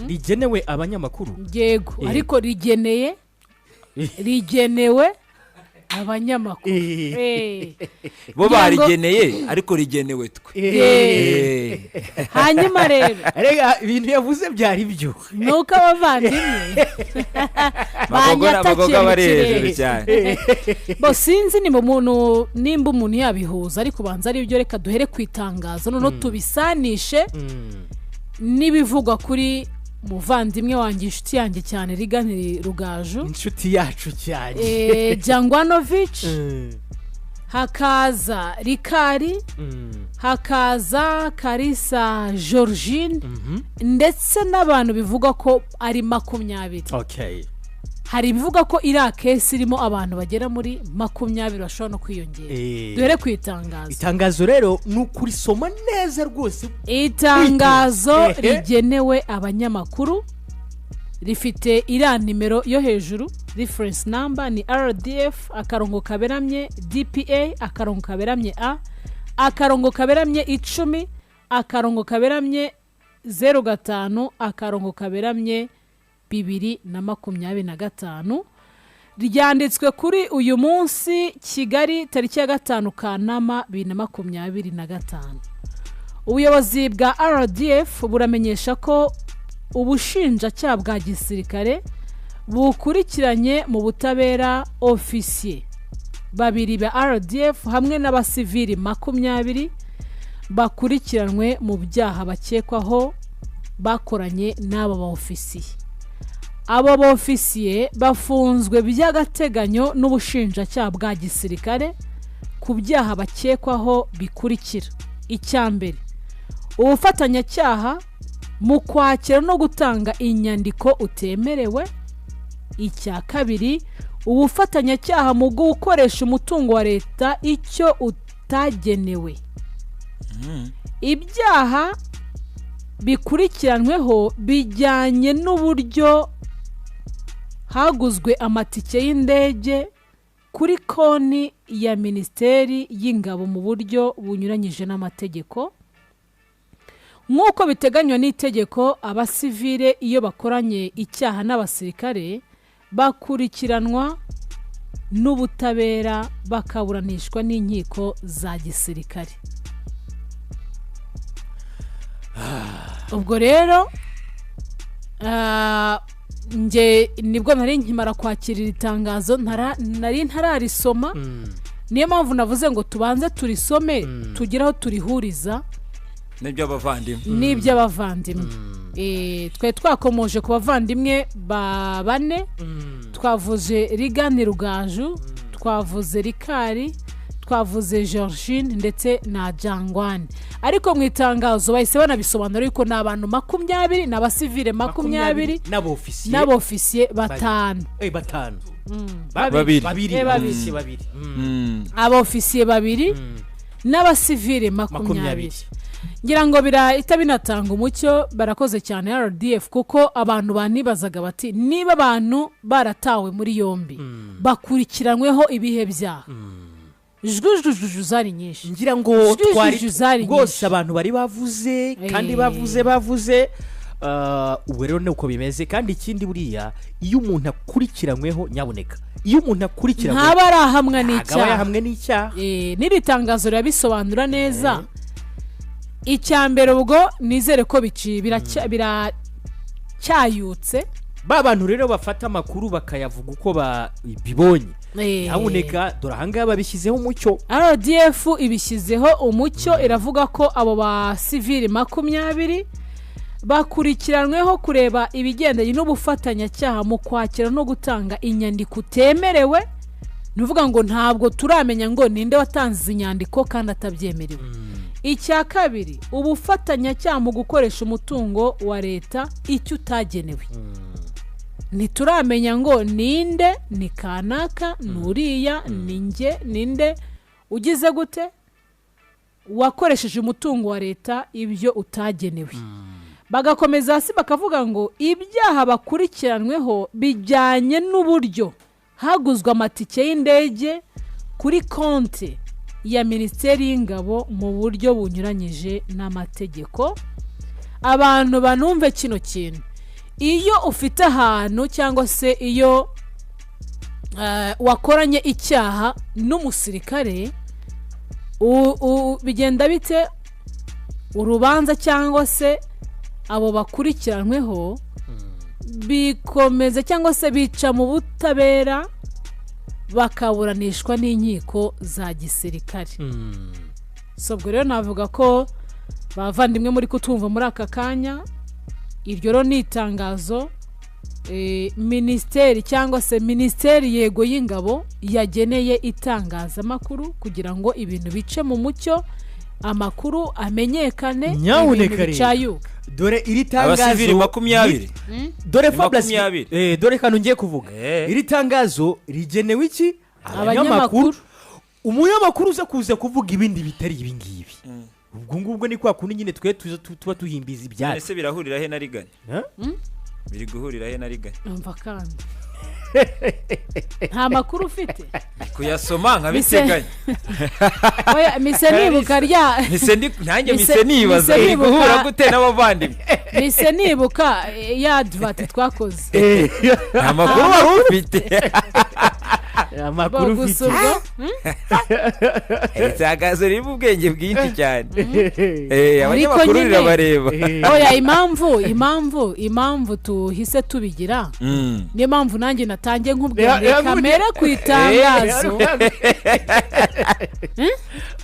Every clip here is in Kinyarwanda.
rigenewe abanyamakuru yego ariko rigenewe abanyamakuru bo barigeneye ariko rigenewe twe hanyuma rero ibintu yavuze byari byo nuko abavandimwe magoga barejejwe cyane bo sinzi nimba umuntu yabihuza ariko banza ari byo reka duhere kwitangaza none tubisanishe n'ibivugwa kuri muvandimwe wanjye inshuti yanjye cyane Rigani Rugaju inshuti yacu cyane Jangwanovic hakaza Rikari hakaza Karisa Georgine ndetse n'abantu bivuga ko ari 20 hari bivuga ko iriya kesi irimo abantu bagera muri 20 bashobora no kwiyongera duhere kwitangaza itangazo rero ni ukurisoma neza rwose itangazo rigenewe abanyamakuru rifite iriya nimero yo hejuru reference number ni RDF akarongo kaberamye DPA akarongo kaberamye A akarongo kaberamye 10 akarongo kaberamye 05 akarongo kaberamye 2025 ryanditswe kuri uyu munsi Kigali tariki ya 5 Kanama 2025. Ubuyobozi bwa RDF buramenyesha ko ubushinjacyaha bwa gisirikare bukurikiranye mu butabera officier babiri ba RDF hamwe n'abasivili 20 bakurikiranwe mu byaha bakekwaho bakoranye n'aba ba officier. Abo ba officier bafunzwe by'agateganyo n'ubushinjacyaha bwa gisirikare ku byaha bakekwaho bikurikira: icyambere, ubufatanyacyaha mu kwakira no gutanga inyandiko utemerewe; icya kabiri, ubufatanyacyaha mu gukoresha umutungo wa leta icyo utagenewe. Ibyaha bikurikiranweho bijyanye n'uburyo haguzwe amatike y'indege kuri konti ya Minisiteri y'Ingabo mu buryo bunyuranyije n'amategeko nk'uko biteganywa n'itegeko. Abasivile iyo bakoranye icyaha n'abasirikare bakurikiranwa n'ubutabera bakaburanishwa n'inkiko za gisirikare. Ubwo rero nge nibwo nari nkimara kwakira itangazo nari ntararisoma, niyo mpamvu navuze ngo tubanze turisome tugiraho turihuriza n'iby'abavandimwe. Twe twakomoje ku bavandimwe bane, twavuze Rigani Rugaju, twavuze Rikari, twavuze Georgine ndetse na Jangwane. Ariko mu itangazo bahise banabisobanura yuko ni abantu 20 n'abasivile 20 n'abofisiye 5. Abofisiye 2 n'abasivile 20. Ngira ngo birahita binatanga umucyo. Barakoze cyane RDF kuko abantu banibazaga bati niba abantu baratawe muri yombi bakurikiranweho ibihe byaha jujujuju zari nyinshi. Ngira ngo twari rwose abantu bari bavuze kandi bavuze ubu rero nuko bimeze. Kandi ikindi buriya iyo umuntu akurikiranyweho nyaboneka, iyo umuntu akurikiranyweho ntaba arahamwa n'icyaha. N'iri tangazo rirabisobanura neza. Icyambere ubwo nizere ko biracyayutse. Ba bantu rero bafata amakuru bakayavuga uko bibonye. Nyaboneka dore ahangaha babishyizeho umucyo. RDF ibishyizeho umucyo, iravuga ko abo ba civil 20 bakurikiranweho kureba ibigendanye n'ubufatanyacyaha mu kwakira no gutanga inyandiko utemerewe. Nuvuga ngo ntabwo turamenya ngo ninde watanze inyandiko kandi atabyemerewe. Icya kabiri, ubufatanyacyaha mu gukoresha umutungo wa leta icyo utagenewe. Nituramenya ngo ninde, ni kanaka, nuriya, ninjye, ninde ugize gute wakoresheje umutungo wa leta ibyo utagenewe. Bagakomeza hasi bakavuga ngo ibyaha bakurikiranweho bijyanye n'uburyo haguzwe amatike y'indege kuri konti ya Minisiteri y'Ingabo mu buryo bunyuranyije n'amategeko. Abantu banumve kino kintu, iyo ufite ahantu cyangwa se iyo wakoranye icyaha n'umusirikare bigenda bite urubanza cyangwa se abo bakurikiranyweho bikomeza cyangwa se bica mu butabera bakaburanishwa n'inkiko za gisirikare. So ubwo rero navuga ko bavandimwe muri kutumva muri aka kanya iryo rero ni itangazo minisiteri cyangwa se minisiteri yego y'ingabo yageneye itangazamakuru kugira ngo ibintu bice mu mucyo, amakuru amenyekane, ibintu bicayuka. Dore iri tangazo abasivili 20 dore Fabrice dore kantu ngiye kuvuga iri tangazo rigenewe iki? Abanyamakuru. Umunyamakuru uza kuza kuvuga ibindi bitari ibi ngibi. Ubwo ngubwo ni kwa kundi nyine twe tuba tuhimbiza ibyatsi. Ese birahurira he na riganye? Biri guhurira he na riganye? Umva kandi nta makuru ufite kuyasoma nkabiteganya. Oya mise nibuka rya nanjye mise nibaza biri guhura gute n'abavandimwe. Mise nibuka ya advert twakoze. Nta makuru wari ufite. Amakuru ufite. Itagazo riri mu bwenge bwinshi cyane. Abanyamakuru rirabareba. Oya impamvu tuhise tubigira. Niyo mpamvu nanjye natangiye nk'ubwenge kamere ku itangazo.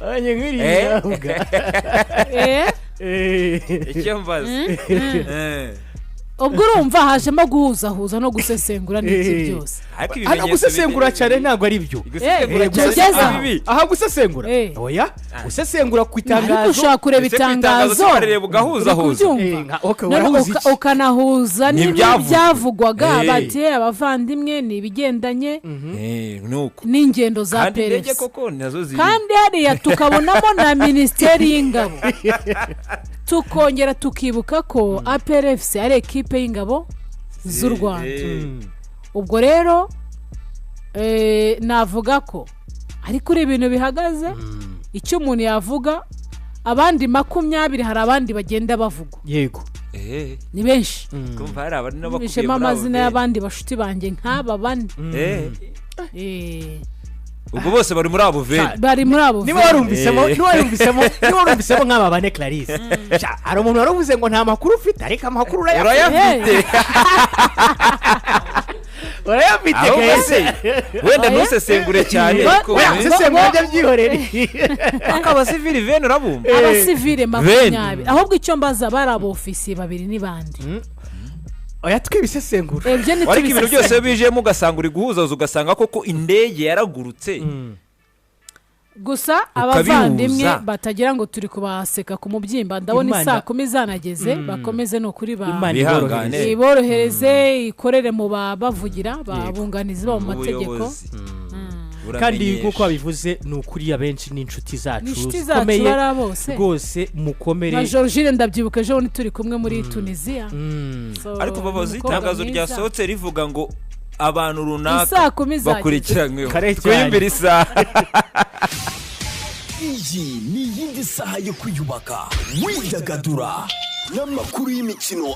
Anye nkiriya uvuga. Icyo mbaza. Ubwo urumva hajemo guhuzahuza no gusesengura n'iki byose. Hano gusesengura cyane ntabwo ari byo. Aha gusesengura. Oya gusesengura ku itangazo. Ushaka kureba itangazo ugahuzahuza. Ukanahuza n'ibyavugwaga bati abavandimwe nibigendanye n'ingendo za PRS. Kandi hariya tukabonamo na minisiteri y'ingabo. Tukongera tukibuka ko APRFC ari ekipe y'ingabo z'u Rwanda. Ubwo rero navuga ko ari kuri ibintu bihagaze icyo umuntu yavuga abandi 20 hari abandi bagenda bavuga. Yego. Ni benshi. Kumva hari abandi n'abakuye muri amazina y'abandi bashuti banjye nk'aba bane. Ubwo bose bari muri abo veni. Bari muri abo veni. Niba warumvisemo nk'aba bane Clarisse. Hari umuntu waravuze ngo nta makuru ufite ariko amakuru urayafite. Urayafite. Wenda ntusesengure cyane ariko sesengura byihorere. Akabasivili veni urabumva. Abasivili 20. Ahubwo icyo mbaza bari abo ofisi babiri ni bandi. Oya twibisesengura. Ariko ibintu byose bijemo ugasanga uri guhuzaza ugasanga koko indege yaragurutse. Gusa abavandimwe batagira ngo turi kubaseka ku mubyimba ndabona isaa 10 zanageze bakomeze no kuri borohereze ikorere mu bavugira babunganizi ba mu mategeko. Kandi kuko babivuze ni ukuri abenshi n'inshuti zacu komeye rwose mukomere. Na Georgine ndabyibuka ejo ni turi kumwe muri Tunisia. Ariko babazi itangazo ryasohotse rivuga ngo abantu runaka bakurikiranyweho. Twimbira isaha. Iyi ni yindi saha yo kwiyubaka widagadura n'amakuru y'imikino